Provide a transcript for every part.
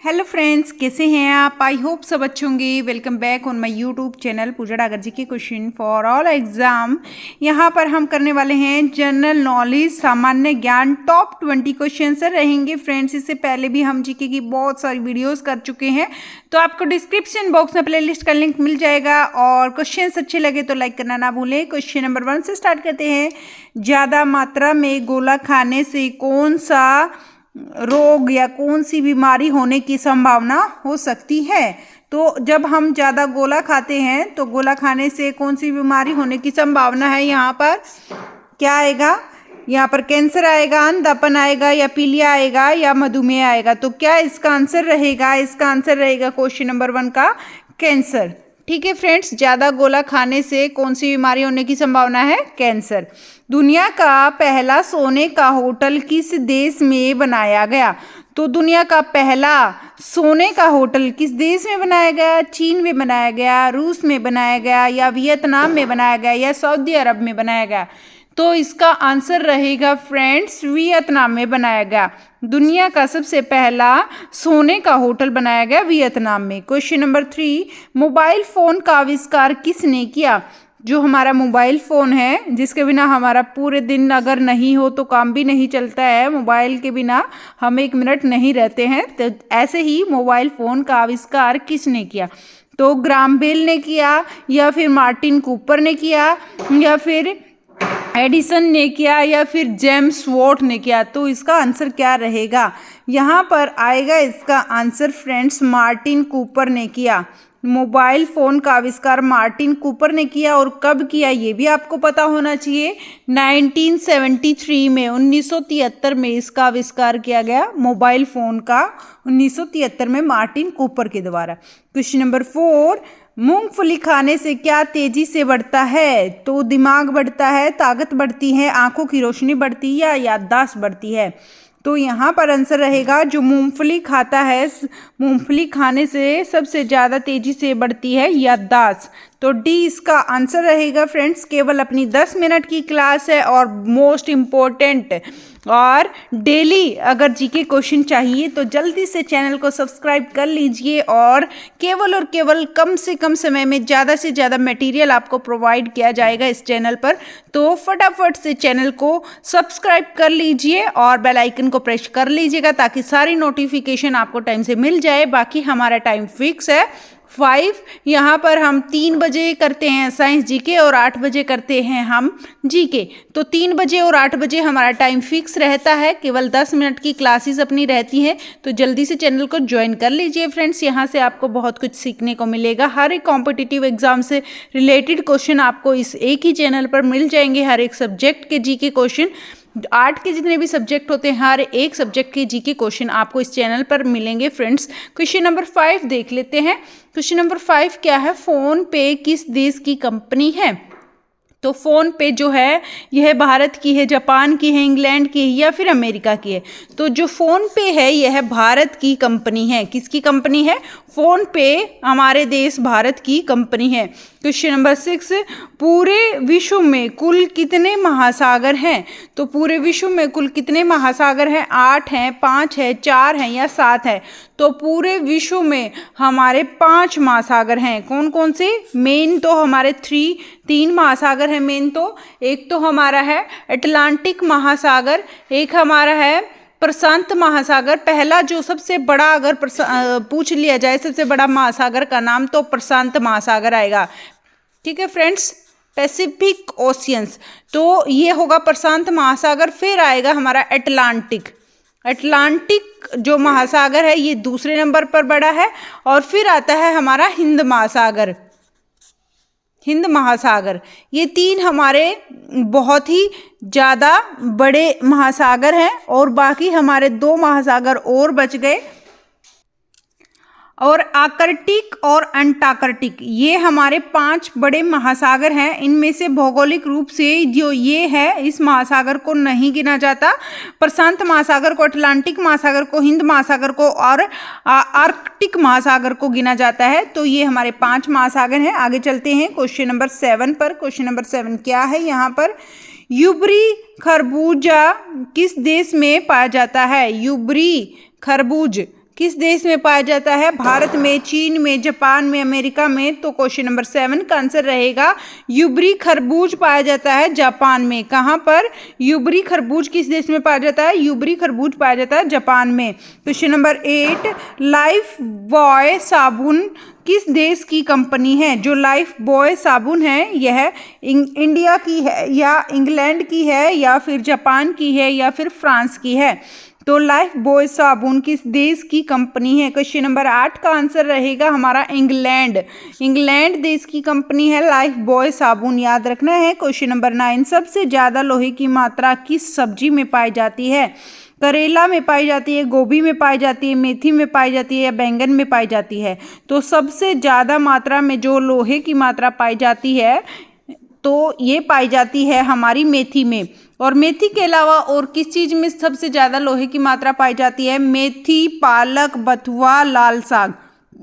Hello friends, कैसे हैं आप? आई होप सब अच्छे होंगे। Welcome back on my YouTube channel Pooja Dagar ji के क्वेश्चन फॉर ऑल एग्जाम। यहाँ पर हम करने वाले हैं जनरल नॉलेज, सामान्य ज्ञान, टॉप 20 क्वेश्चन रहेंगे फ्रेंड्स। इससे पहले भी हम जीके की बहुत सारी वीडियोस कर चुके हैं, तो आपको डिस्क्रिप्शन बॉक्स में प्लेलिस्ट का लिंक मिल जाएगा। और क्वेश्चन अच्छे लगे तो लाइक करना ना भूलें। क्वेश्चन नंबर 1 से स्टार्ट करते हैं। ज़्यादा मात्रा में गोला खाने से कौन सा रोग या कौन सी बीमारी होने की संभावना हो सकती है? तो जब हम ज़्यादा गोला खाते हैं तो गोला खाने से कौन सी बीमारी होने की संभावना है? यहाँ पर क्या आएगा? यहाँ पर कैंसर आएगा, अंधापन आएगा, या पीलिया आएगा, या मधुमेह आएगा। तो क्या इसका आंसर रहेगा? इसका आंसर रहेगा क्वेश्चन नंबर 1 का कैंसर। ठीक है फ्रेंड्स, ज़्यादा गोला खाने से कौन सी बीमारी होने की संभावना है? कैंसर। दुनिया का पहला सोने का होटल किस देश में बनाया गया? तो दुनिया का पहला सोने का होटल किस देश में बनाया गया? चीन में बनाया गया, रूस में बनाया गया, या वियतनाम में बनाया गया, या सऊदी अरब में बनाया गया? तो इसका आंसर रहेगा फ्रेंड्स वियतनाम में बनाया गया। दुनिया का सबसे पहला सोने का होटल बनाया गया वियतनाम में। क्वेश्चन नंबर 3, मोबाइल फोन का आविष्कार किसने किया? जो हमारा मोबाइल फ़ोन है, जिसके बिना हमारा पूरे दिन अगर नहीं हो तो काम भी नहीं चलता है, मोबाइल के बिना हम 1 मिनट नहीं रहते हैं, तो ऐसे ही मोबाइल फ़ोन का आविष्कार किसने किया? तो ग्राहम बेल ने किया, या फिर मार्टिन कूपर ने किया, या फिर एडिसन ने किया, या फिर जेम्स वॉट ने किया? तो इसका आंसर क्या रहेगा? यहाँ पर आएगा इसका आंसर फ्रेंड्स मार्टिन कूपर ने किया। मोबाइल फ़ोन का आविष्कार मार्टिन कूपर ने किया। और कब किया ये भी आपको पता होना चाहिए। 1973 में, 1973 में इसका आविष्कार किया गया मोबाइल फ़ोन का, 1973 में मार्टिन कूपर के द्वारा। क्वेश्चन नंबर 4, मूंगफली खाने से क्या तेजी से बढ़ता है? तो दिमाग बढ़ता है, ताकत बढ़ती है, आंखों की रोशनी बढ़ती है, या याददाश्त बढ़ती है? तो यहाँ पर आंसर रहेगा जो मूंगफली खाता है, मूंगफली खाने से सबसे ज़्यादा तेजी से बढ़ती है याददाश्त। तो डी इसका आंसर रहेगा फ्रेंड्स। केवल अपनी 10 मिनट की क्लास है और मोस्ट इम्पोर्टेंट, और डेली अगर जीके क्वेश्चन चाहिए तो जल्दी से चैनल को सब्सक्राइब कर लीजिए। और केवल कम से कम समय में ज़्यादा से ज़्यादा मटेरियल आपको प्रोवाइड किया जाएगा इस चैनल पर। तो फटाफट से चैनल को सब्सक्राइब कर लीजिए और बेल आइकन को प्रेस कर लीजिएगा, ताकि सारी नोटिफिकेशन आपको टाइम से मिल जाए। बाकी हमारा टाइम फिक्स है 5। यहाँ पर हम 3 बजे करते हैं साइंस जीके और 8 बजे करते हैं हम जीके। तो 3 बजे और 8 बजे हमारा टाइम फिक्स रहता है। केवल 10 मिनट की क्लासेस अपनी रहती हैं, तो जल्दी से चैनल को ज्वाइन कर लीजिए फ्रेंड्स। यहाँ से आपको बहुत कुछ सीखने को मिलेगा। हर एक कॉम्पिटिटिव एग्जाम से रिलेटेड क्वेश्चन आपको इस एक ही चैनल पर मिल जाएंगे। हर एक सब्जेक्ट के जीके क्वेश्चन, 8 के जितने भी सब्जेक्ट होते हैं, हर एक सब्जेक्ट के जीके क्वेश्चन आपको इस चैनल पर मिलेंगे फ्रेंड्स। क्वेश्चन नंबर 5 देख लेते हैं। क्वेश्चन नंबर 5 क्या है? फोन पे किस देश की कंपनी है? तो फ़ोन पे जो है यह भारत की है, जापान की है, इंग्लैंड की है, या फिर अमेरिका की है? तो जो फ़ोन पे है यह भारत की कंपनी है। किसकी कंपनी है? फ़ोन पे हमारे देश भारत की कंपनी है। क्वेश्चन नंबर 6, पूरे विश्व में कुल कितने महासागर हैं? तो पूरे विश्व में कुल कितने महासागर हैं? 8 हैं, 5 है, 4 हैं, या 7 है? तो पूरे विश्व में हमारे 5 महासागर हैं। कौन कौन से? मेन तो हमारे 3 महासागर हैं मेन। तो एक तो हमारा है अटलांटिक महासागर, एक हमारा है प्रशांत महासागर। पहला जो सबसे बड़ा अगर पूछ लिया जाए सबसे बड़ा महासागर का नाम, तो प्रशांत महासागर आएगा। ठीक है फ्रेंड्स, पैसिफिक ओशियंस, तो ये होगा प्रशांत महासागर। फिर आएगा हमारा अटलांटिक। अटलांटिक जो महासागर है ये दूसरे नंबर पर बड़ा है। और फिर आता है हमारा हिंद महासागर। हिंद महासागर, ये 3 हमारे बहुत ही ज़्यादा बड़े महासागर हैं। और बाकी हमारे 2 महासागर और बच गए, और आर्कटिक और अंटार्कटिक, ये हमारे 5 बड़े महासागर हैं। इनमें से भौगोलिक रूप से जो ये है, इस महासागर को नहीं गिना जाता। प्रशांत महासागर को, अटलांटिक महासागर को, हिंद महासागर को और आर्कटिक महासागर को गिना जाता है। तो ये हमारे 5 महासागर हैं। आगे चलते हैं क्वेश्चन नंबर 7 पर। क्वेश्चन नंबर 7 क्या है? यहाँ पर यूबरी खरबूजा किस देश में पाया जाता है? यूबरी खरबूज किस देश में पाया जाता है? भारत में, चीन में, जापान में, अमेरिका में। तो क्वेश्चन नंबर 7 का आंसर रहेगा यूबरी खरबूज पाया जाता है जापान में। कहाँ पर? यूबरी खरबूज किस देश में पाया जाता है? यूबरी खरबूज पाया जाता है जापान में। क्वेश्चन नंबर 8, लाइफ बॉय साबुन किस देश की कंपनी है? जो लाइफ बॉय साबुन है यह इंडिया की है या इंग्लैंड की है या फिर जापान की है या फिर फ्रांस की है? तो लाइफ बॉय साबुन किस देश की कंपनी है? क्वेश्चन नंबर 8 का आंसर रहेगा हमारा इंग्लैंड। इंग्लैंड देश की कंपनी है लाइफ बॉय साबुन, याद रखना है। क्वेश्चन नंबर 9, सबसे ज़्यादा लोहे की मात्रा किस सब्जी में पाई जाती है? करेला में पाई जाती है, गोभी में पाई जाती है, मेथी में पाई जाती है या बैंगन में पाई जाती है? तो सबसे ज़्यादा मात्रा में जो लोहे की मात्रा पाई जाती है तो ये पाई जाती है हमारी मेथी में। और मेथी के अलावा और किस चीज़ में सबसे ज़्यादा लोहे की मात्रा पाई जाती है? मेथी, पालक, बथुआ, लाल साग।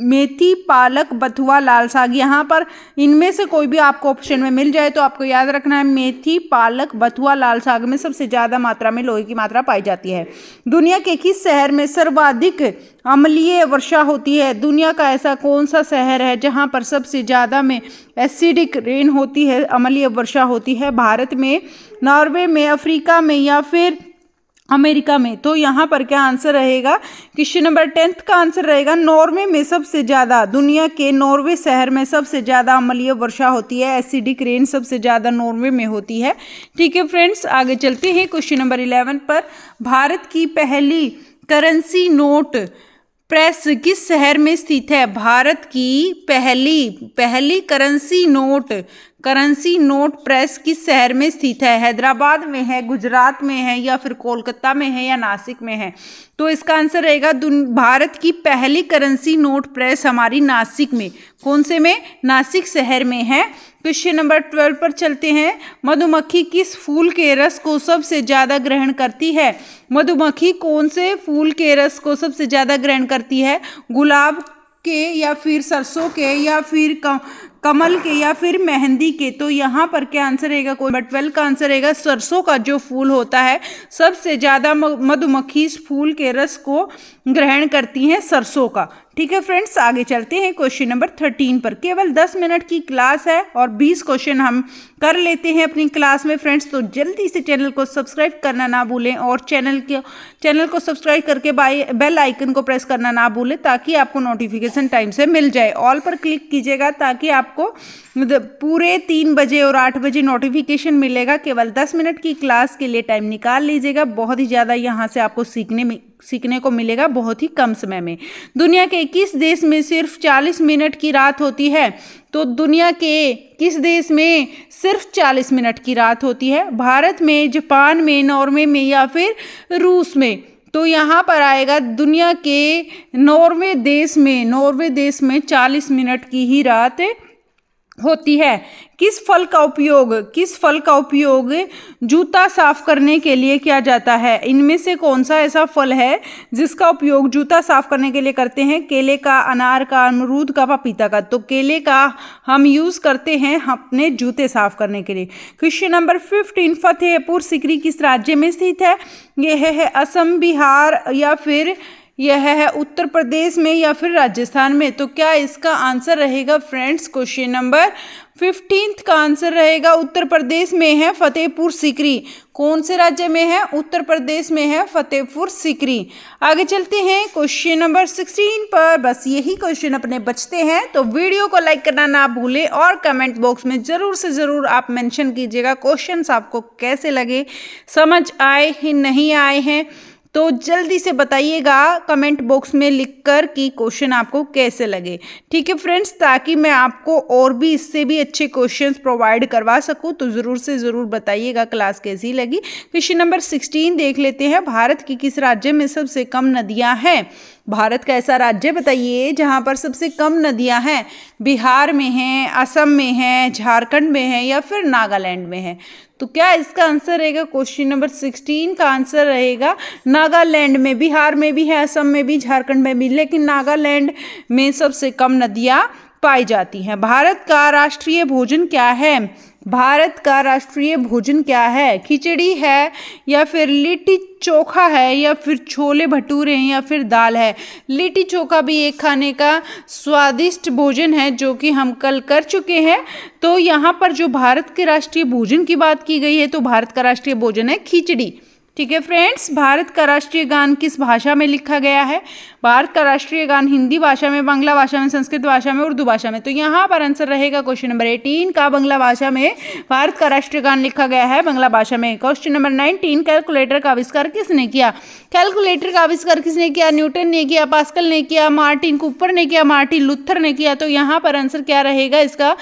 मेथी, पालक, बथुआ, लाल साग, यहाँ पर इनमें से कोई भी आपको ऑप्शन में मिल जाए तो आपको याद रखना है मेथी, पालक, बथुआ, लाल साग में सबसे ज़्यादा मात्रा में लोहे की मात्रा पाई जाती है। दुनिया के किस शहर में सर्वाधिक अम्लीय वर्षा होती है? दुनिया का ऐसा कौन सा शहर है जहाँ पर सबसे ज़्यादा में एसिडिक रेन होती है, अम्लीय वर्षा होती है? भारत में, नॉर्वे में, अफ्रीका में या फिर अमेरिका में? तो यहाँ पर क्या आंसर रहेगा? क्वेश्चन नंबर 10 का आंसर रहेगा नॉर्वे में सबसे ज़्यादा, दुनिया के नॉर्वे शहर में सबसे ज़्यादा अम्लीय वर्षा होती है, एसिडिक रेन सबसे ज़्यादा नॉर्वे में होती है। ठीक है फ्रेंड्स, आगे चलते हैं क्वेश्चन नंबर 11 पर। भारत की पहली करेंसी नोट प्रेस किस शहर में स्थित है? भारत की पहली करेंसी नोट प्रेस किस शहर में स्थित है? हैदराबाद में है, गुजरात में है या फिर कोलकाता में है या नासिक में है? तो इसका आंसर रहेगा भारत की पहली करेंसी नोट प्रेस हमारी नासिक में। कौन से में? नासिक शहर में है। क्वेश्चन नंबर 12 पर चलते हैं। मधुमक्खी किस फूल के रस को सबसे ज़्यादा ग्रहण करती है? मधुमक्खी कौन से फूल के रस को सबसे ज़्यादा ग्रहण करती है? गुलाब के या फिर सरसों के या फिर कमल के या फिर मेहंदी के? तो यहाँ पर क्या आंसर रहेगा? नंबर 12 का आंसर रहेगा सरसों का जो फूल होता है सबसे ज़्यादा मधुमक्खी इस फूल के रस को ग्रहण करती हैं, सरसों का। ठीक है फ्रेंड्स, आगे चलते हैं क्वेश्चन नंबर 13 पर। केवल 10 मिनट की क्लास है और 20 क्वेश्चन हम कर लेते हैं अपनी क्लास में फ्रेंड्स। तो जल्दी से चैनल को सब्सक्राइब करना ना भूलें और चैनल को सब्सक्राइब करके बेल आइकन को प्रेस करना ना भूलें ताकि आपको नोटिफिकेशन टाइम से मिल जाए। ऑल पर क्लिक कीजिएगा ताकि आपको पूरे 3 बजे और 8 बजे नोटिफिकेशन मिलेगा। केवल 10 मिनट की क्लास के लिए टाइम निकाल लीजिएगा, बहुत ही ज़्यादा यहाँ से आपको सीखने को मिलेगा बहुत ही कम समय में। दुनिया के किस देश में सिर्फ 40 मिनट की रात होती है? तो दुनिया के किस देश में सिर्फ 40 मिनट की रात होती है? भारत में, जापान में, नॉर्वे में या फिर रूस में? तो यहाँ पर आएगा दुनिया के नॉर्वे देश में 40 मिनट की ही रात होती है। किस फल का उपयोग जूता साफ करने के लिए किया जाता है? इनमें से कौन सा ऐसा फल है जिसका उपयोग जूता साफ करने के लिए करते हैं? केले का, अनार का, अमरूद का, पपीता का? तो केले का हम यूज करते हैं अपने जूते साफ करने के लिए। क्वेश्चन नंबर 15, फतेहपुर सीकरी किस राज्य में स्थित है? यह है असम, बिहार या फिर यह है उत्तर प्रदेश में या फिर राजस्थान में? तो क्या इसका आंसर रहेगा फ्रेंड्स? क्वेश्चन नंबर 15 का आंसर रहेगा उत्तर प्रदेश में है फतेहपुर सीकरी। कौन से राज्य में है? उत्तर प्रदेश में है फतेहपुर सीकरी। आगे चलते हैं क्वेश्चन नंबर 16 पर। बस यही क्वेश्चन अपने बचते हैं, तो वीडियो को लाइक करना ना भूलें और कमेंट बॉक्स में ज़रूर से ज़रूर आप मेंशन कीजिएगा क्वेश्चंस आपको कैसे लगे, समझ आए ही नहीं आए हैं। तो जल्दी से बताइएगा कमेंट बॉक्स में लिखकर कि क्वेश्चन आपको कैसे लगे। ठीक है फ्रेंड्स, ताकि मैं आपको और भी इससे भी अच्छे क्वेश्चंस प्रोवाइड करवा सकूं, तो ज़रूर से ज़रूर बताइएगा क्लास कैसी लगी। क्वेश्चन नंबर 16 देख लेते हैं। भारत की किस राज्य में सबसे कम नदियां हैं? भारत का ऐसा राज्य बताइए जहां पर सबसे कम नदियां हैं। बिहार में हैं, असम में हैं, झारखंड में है या फिर नागालैंड में है? तो क्या इसका आंसर रहेगा? क्वेश्चन नंबर 16 का आंसर रहेगा नागालैंड में। बिहार में भी है, असम में भी, झारखंड में भी, लेकिन नागालैंड में सबसे कम नदियां पाई जाती हैं। भारत का राष्ट्रीय भोजन क्या है? भारत का राष्ट्रीय भोजन क्या है? खिचड़ी है या फिर लिट्टी चोखा है या फिर छोले भटूरे हैं या फिर दाल है? लिट्टी चोखा भी एक खाने का स्वादिष्ट भोजन है जो कि हम कल कर चुके हैं। तो यहाँ पर जो भारत के राष्ट्रीय भोजन की बात की गई है तो भारत का राष्ट्रीय भोजन है खिचड़ी। ठीक है फ्रेंड्स, भारत का राष्ट्रीय गान किस भाषा में लिखा गया है? भारत का राष्ट्रीय गान हिंदी भाषा में, बांग्ला भाषा में, संस्कृत भाषा में, उर्दू भाषा में। तो यहाँ पर आंसर रहेगा क्वेश्चन नंबर 18 का बांग्ला भाषा में भारत का राष्ट्रीय गान लिखा गया है बांग्ला भाषा में। क्वेश्चन नंबर 19, कैलकुलेटर का आविष्कार किसने किया? कैलकुलेटर का आविष्कार किसने किया? न्यूटन ने किया, पास्कल ने किया, मार्टिन कूपर ने किया, मार्टिन लूथर ने किया। तो यहाँ पर आंसर क्या रहेगा इसका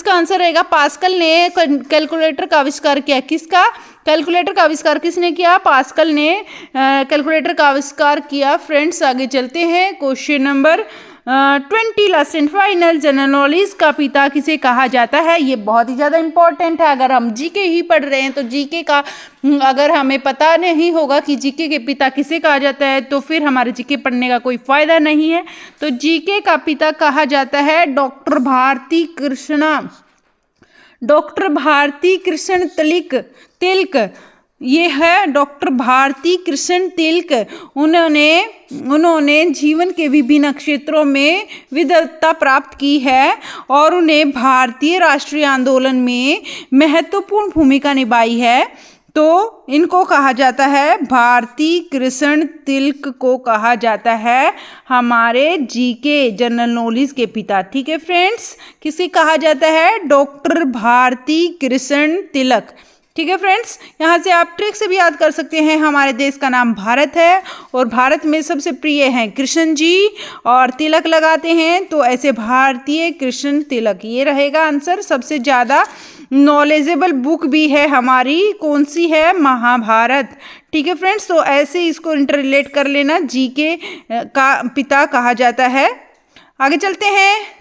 आंसर रहेगा पास्कल ने कैलकुलेटर का आविष्कार किया। किसका? कैलकुलेटर का आविष्कार किसने किया? पास्कल ने कैलकुलेटर का आविष्कार किया। फ्रेंड्स आगे चलते हैं। Question number 20 last and final, general knowledge का पिता किसे कहा जाता है? ये बहुत ही ज़्यादा इंपॉर्टेंट है। अगर हम जीके ही पढ़ रहे हैं तो जीके का अगर हमें पता नहीं होगा कि जीके के पिता किसे कहा जाता है तो फिर हमारे जीके पढ़ने का कोई फ़ायदा नहीं है। तो जीके का पिता कहा जाता है डॉक्टर भारती कृष्ण तिलक। ये है डॉक्टर भारती कृष्ण तिलक। उन्होंने जीवन के विभिन्न क्षेत्रों में विद्वता प्राप्त की है और उन्हें भारतीय राष्ट्रीय आंदोलन में महत्वपूर्ण भूमिका निभाई है। तो इनको कहा जाता है, भारती कृष्ण तिलक को कहा जाता है हमारे जीके जनरल नॉलेज के पिता। ठीक है फ्रेंड्स, किसे कहा जाता है? डॉक्टर भारती कृष्ण तिलक। ठीक है फ्रेंड्स, यहाँ से आप ट्रिक से भी याद कर सकते हैं। हमारे देश का नाम भारत है और भारत में सबसे प्रिय हैं कृष्ण जी और तिलक लगाते हैं, तो ऐसे भारतीय कृष्ण तिलक ये रहेगा आंसर। सबसे ज़्यादा नॉलेजेबल बुक भी है हमारी, कौन सी है? महाभारत। ठीक है फ्रेंड्स, तो ऐसे इसको इंटररिलेट कर लेना, जीके का पिता कहा जाता है। आगे चलते हैं।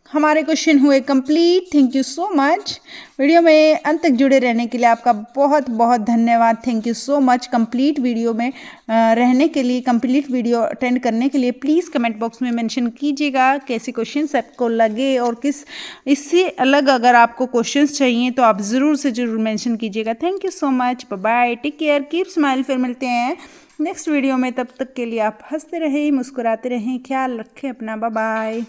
हमारे क्वेश्चन हुए complete. Thank you so much. Video में अंत तक जुड़े रहने के लिए आपका बहुत बहुत धन्यवाद। Thank you so much. Complete video में रहने के लिए, कंप्लीट वीडियो अटेंड करने के लिए प्लीज़ कमेंट बॉक्स में मेंशन कीजिएगा कैसे क्वेश्चंस आपको लगे और किस इससे अलग अगर आपको क्वेश्चंस चाहिए तो आप ज़रूर से ज़रूर मेंशन कीजिएगा। Thank you so much. Bye bye, take care, keep smile. फिर मिलते हैं नेक्स्ट वीडियो में। तब तक के लिए आप हंसते रहें, मुस्कुराते रहें, ख्याल रखें अपना। Bye bye.